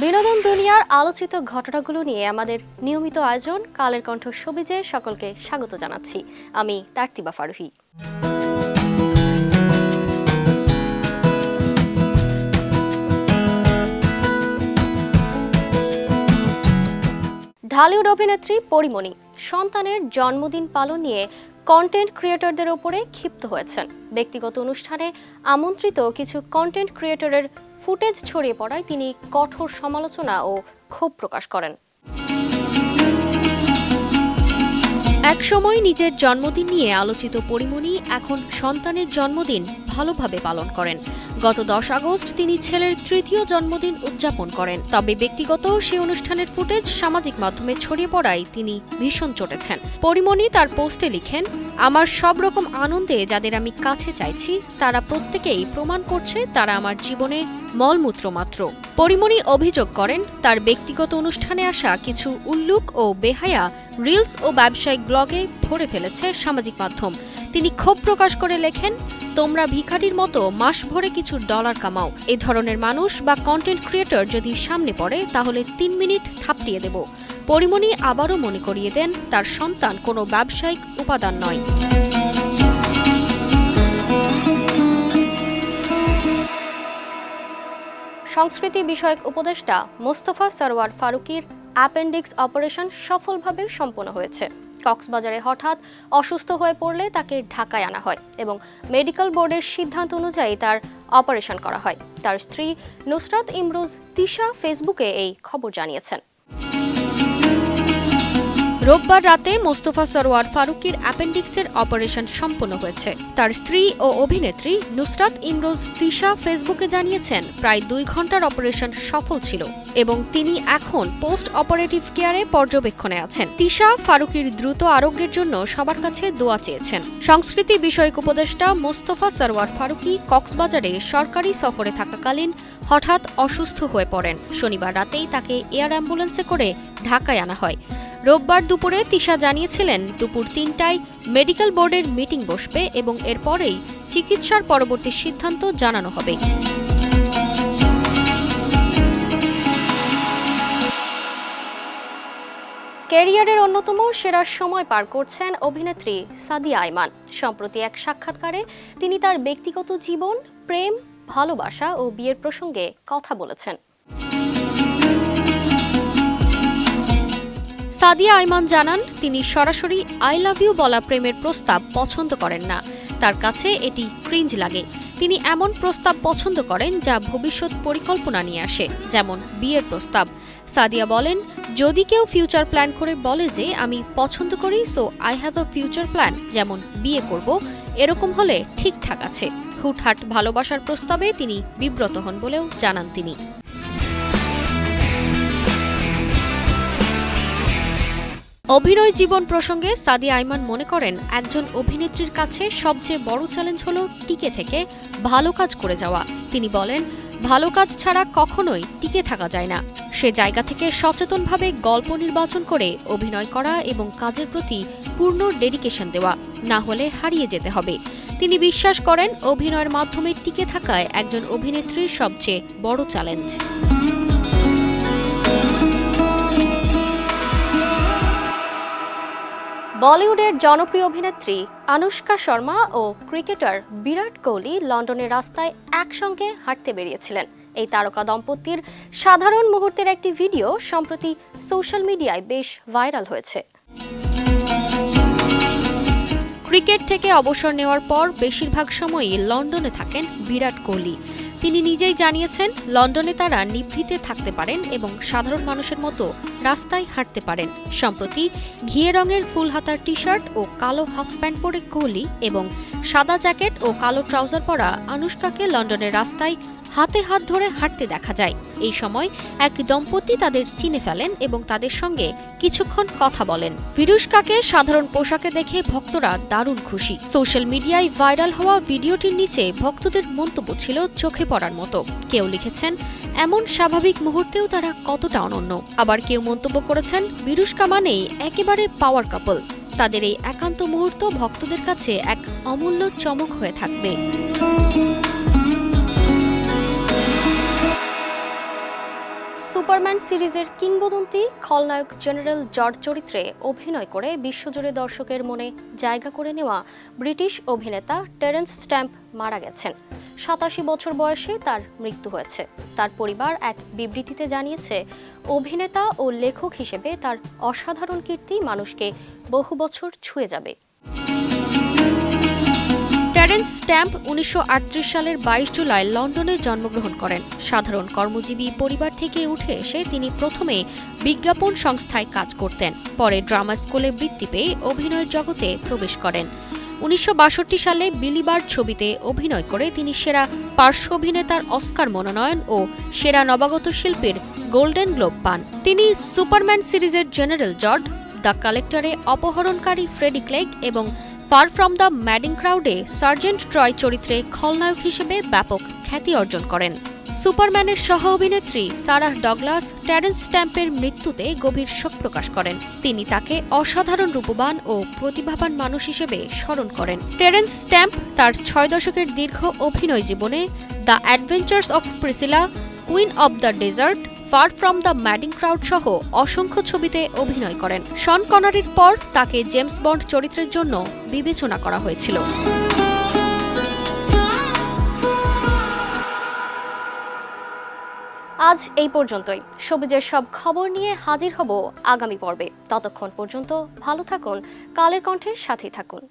বিনোদন দুনিয়ার আলোচিত ঘটনাগুলো নিয়ে আমাদের নিয়মিত আয়োজন কালের কণ্ঠ শোবিজে সকলকে স্বাগত জানাচ্ছি। আমি তারতিবা ফারুহি। ঢালিউড অভিনেত্রী পরিমণি সন্তানের জন্মদিন পালন নিয়ে কন্টেন্ট ক্রিয়েটরদের ওপরে ক্ষিপ্ত হয়েছেন। ব্যক্তিগত অনুষ্ঠানে আমন্ত্রিত কিছু কন্টেন্ট ক্রিয়েটরের ফুটেজ ছড়িয়ে পড়ায় তিনি কঠোর সমালোচনা ও ক্ষোভ প্রকাশ করেন। একসময় নিজের জন্মদিন নিয়ে আলোচিত পরিমণি এখন সন্তানের জন্মদিন ভালোভাবে পালন করেন। গত 10 আগস্ট তিনি ছেলের তৃতীয় জন্মদিন উদযাপন করেন। তবে ব্যক্তিগত সেই অনুষ্ঠানের ফুটেজ সামাজিক মাধ্যমে ছড়িয়ে পড়ায় তিনি ভীষণ চটেছেন। পরিমণি তার পোস্টে লিখেন, আমার সব রকম আনন্দে যাদের আমি কাছে চাইছি তারা প্রত্যেকেই প্রমাণ করছে তারা আমার জীবনে মলমূত্র মাত্র। পরিমণি অভিযোগ করেন, তার ব্যক্তিগত অনুষ্ঠানে আসা কিছু উল্লুক ও বেহায়া রিলস ও ব্যবসায়িক ব্লগে ভরে ফেলেছে সামাজিক মাধ্যম। তিনি ক্ষোভ প্রকাশ করে লেখেন, তোমরা ভিখারির মতো মাস ভরে কিছু ডলার কামাও। এই ধরনের মানুষ বা কন্টেন্ট ক্রিয়েটর যদি সামনে পড়ে তাহলে 3 মিনিট থাপড়িয়ে দেব। পরিমণি আবারও মনে করিয়ে দেন, তার সন্তান কোনো ব্যবসায়িক উপাদান নয়। সংস্কৃতি বিষয়ক উপদেষ্টা মোস্তফা সরওয়ার ফারুকীর অ্যাপেন্ডিক্স অপারেশন সফলভাবে সম্পন্ন হয়েছে। কক্সবাজারে হঠাৎ অসুস্থ হয়ে পড়লে তাকে ঢাকায় আনা হয় এবং মেডিকেল বোর্ডের সিদ্ধান্ত অনুযায়ী তার অপারেশন করা হয়। তার স্ত্রী নুসরাত ইমরোজ তিশা ফেসবুকে এই খবর জানিয়েছেন। রোববার রাতে মোস্তফা সরওয়ার ফারুকীর অ্যাপেন্ডিক্সের অপারেশন সম্পন্ন হয়েছে। তার স্ত্রী ও অভিনেত্রী নুসরাত ইমরোজ তিশা ফেসবুকে জানিয়েছেন, প্রায় 2 ঘন্টার অপারেশন সফল ছিল এবং তিনি এখন পোস্ট অপারেটিভ কেয়ারে পর্যবেক্ষণে আছেন। তিশা ফারুকীর দ্রুত আরোগ্যের জন্য সবার কাছে দোয়া চেয়েছেন। সংস্কৃতি বিষয়ক উপদেষ্টা মোস্তফা সরওয়ার ফারুকী কক্সবাজারে সরকারি সফরে থাকাকালীন হঠাৎ অসুস্থ হয়ে পড়েন। শনিবার রাতেই তাকে এয়ার অ্যাম্বুলেন্সে করে ঢাকায় আনা হয়। রোববার দুপুরে তিশা জানিয়েছিলেন, দুপুর 3টায় মেডিকেল বোর্ডের মিটিং বসবে এবং এরপরেই চিকিৎসার পরবর্তী সিদ্ধান্ত জানানো হবে। ক্যারিয়ারের অন্যতম সেরা সময় পার করছেন অভিনেত্রী সাদিয়া আইমান। সম্প্রতি এক সাক্ষাৎকারে তিনি তার ব্যক্তিগত জীবন, প্রেম, ভালোবাসা ও বিয়ের প্রসঙ্গে কথা বলেছেন। সাদিয়া আইমান জানান, তিনি সরাসরি আই লাভ ইউ বলা প্রেমের প্রস্তাব পছন্দ করেন না। তার কাছে এটি ক্রিঞ্জ লাগে। তিনি এমন প্রস্তাব পছন্দ করেন যা ভবিষ্যৎ পরিকল্পনা নিয়ে আসে, যেমন বিয়ের প্রস্তাব। সাদিয়া বলেন, যদি কেউ ফিউচার প্ল্যান করে বলে যে আমি পছন্দ করি so I have a future plan, যেমন বিয়ে করব, এরকম হলে ঠিকঠাক আছে। হুটহাট ভালোবাসার প্রস্তাবে তিনি বিব্রত হন বলেও জানান তিনি। অভিনয় জীবন প্রসঙ্গে সাদিয়া আইমান মনে করেন, একজন অভিনেত্রীর কাছে সবচেয়ে বড় চ্যালেঞ্জ হলো টিকে থেকে ভালো কাজ করে যাওয়া। তিনি বলেন, ভালো কাজ ছাড়া কখনোই টিকে থাকা যায় না। সে জায়গা থেকে সচেতনভাবে গল্প নির্বাচন করে অভিনয় করা এবং কাজের প্রতি পূর্ণ ডেডিকেশন দেওয়া, না হলে হারিয়ে যেতে হবে। তিনি বিশ্বাস করেন, অভিনয়ের মাধ্যমে টিকে থাকায় একজন অভিনেত্রীর সবচেয়ে বড় চ্যালেঞ্জ। বলিউডের জনপ্রিয় অভিনেত্রী আনুশকা শর্মা ও ক্রিকেটার বিরাট কোহলি লন্ডনের রাস্তায় একসঙ্গে হাঁটতে বেরিয়েছিলেন। এই তারকা দম্পতির সাধারণ মুহূর্তের একটি ভিডিও সম্প্রতি সোশ্যাল মিডিয়ায় বেশ ভাইরাল হয়েছে। ক্রিকেট থেকে অবসর নেওয়ার পর বেশিরভাগ সময়ই লন্ডনে থাকেন বিরাট কোহলি। তিনি নিজেই জানিয়েছেন, লন্ডনে তারা নিভৃতে থাকতে পারেন এবং সাধারণ মানুষের মতো রাস্তায় হাঁটতে পারেন। সম্প্রতি ঘিয়ে রঙের ফুল হাতার টি শার্ট ও কালো হাফ প্যান্ট পরে কোহলি এবং সাদা জ্যাকেট ও কালো ট্রাউজার পরা আনুশকাকে লন্ডনের রাস্তায় হাতে হাত ধরে হাঁটতে দেখা যায়। এই সময় এক দম্পতি তাদের চিনে ফেলেন এবং তাদের সঙ্গে কিছুক্ষণ কথা বলেন। ভিরুষ্কাকে সাধারণ পোশাকে দেখে ভক্তরা দারুণ খুশি। সোশ্যাল মিডিয়ায় ভাইরাল হওয়া ভিডিওটির নিচে ভক্তদের মন্তব্য ছিল চোখে পড়ার মতো। কেউ লিখেছেন, এমন স্বাভাবিক মুহূর্তেও তারা কতটা অনন্য। আবার কেউ মন্তব্য করেছেন, ভিরুষ্কা মানেই একেবারে পাওয়ার কাপল। তাদের এই একান্ত মুহূর্ত ভক্তদের কাছে এক অমূল্য চমক হয়ে থাকবে। সুপারম্যান সিরিজের কিংবদন্তি খলনায়ক জেনারেল জর্জ চরিত্রে অভিনয় করে বিশ্বজুড়ে দর্শকের মনে জায়গা করে নেওয়া ব্রিটিশ অভিনেতা টেরেন্স স্ট্যাম্প মারা গেছেন। ৮৭ বছর বয়সে তার মৃত্যু হয়েছে। তার পরিবার এক বিবৃতিতে জানিয়েছে, অভিনেতা ও লেখক হিসেবে তার অসাধারণ কীর্তি মানুষকে বহু বছর ছুঁয়ে যাবে। টেরেন্স স্ট্যাম্প ১৯৩৮ সালের ২২ জুলাই লন্ডনে জন্মগ্রহণ করেন। সাধারণ কর্মজীবী পরিবার থেকে উঠে এসে তিনি প্রথমে বিজ্ঞাপন সংস্থায় কাজ করতেন, পরে ড্রামা স্কুলে বৃত্তি পেয়ে অভিনয়ের জগতে প্রবেশ করেন। ১৯৬২ সালে বিলি বার্ড ছবিতে অভিনয় করে তিনি সেরা পার্শ্ব অভিনেতার অস্কার মনোনয়ন ও সেরা নবাগত শিল্পীর গোল্ডেন গ্লোব পান। তিনি সুপারম্যান সিরিজের জেনারেল জর্জ, দ্য কালেক্টরে অপহরণকারী ফ্রেডি ক্লেগ এবং ফার ফ্রম দ্য ম্যাডিং ক্রাউডে সার্জেন্ট ট্রয় চরিত্রে খলনায়ক হিসেবে ব্যাপক খ্যাতি অর্জন করেন। সুপারম্যানের সহ অভিনেত্রী সারাহ ডগলাস টেরেন্স স্ট্যাম্পের মৃত্যুতে গভীর শোক প্রকাশ করেন। তিনি তাকে অসাধারণ রূপবান ও প্রতিভাবান মানুষ হিসেবে স্মরণ করেন। টেরেন্স স্ট্যাম্প তার ৬ দশকের দীর্ঘ অভিনয় জীবনে the adventures of Priscilla, queen of the desert, far from the madding crowd সহ অসংখ্য ছবিতে অভিনয় করেন। শন কনারির পর তাকে জেমস বন্ড চরিত্রের জন্য বিবেচনা করা হয়েছিল। আজ এই পর্যন্তই। সবুজের সব খবর নিয়ে হাজির হব আগামী পর্বে। ততক্ষণ পর্যন্ত ভালো থাকুন, কালের কণ্ঠের সাথেই থাকুন।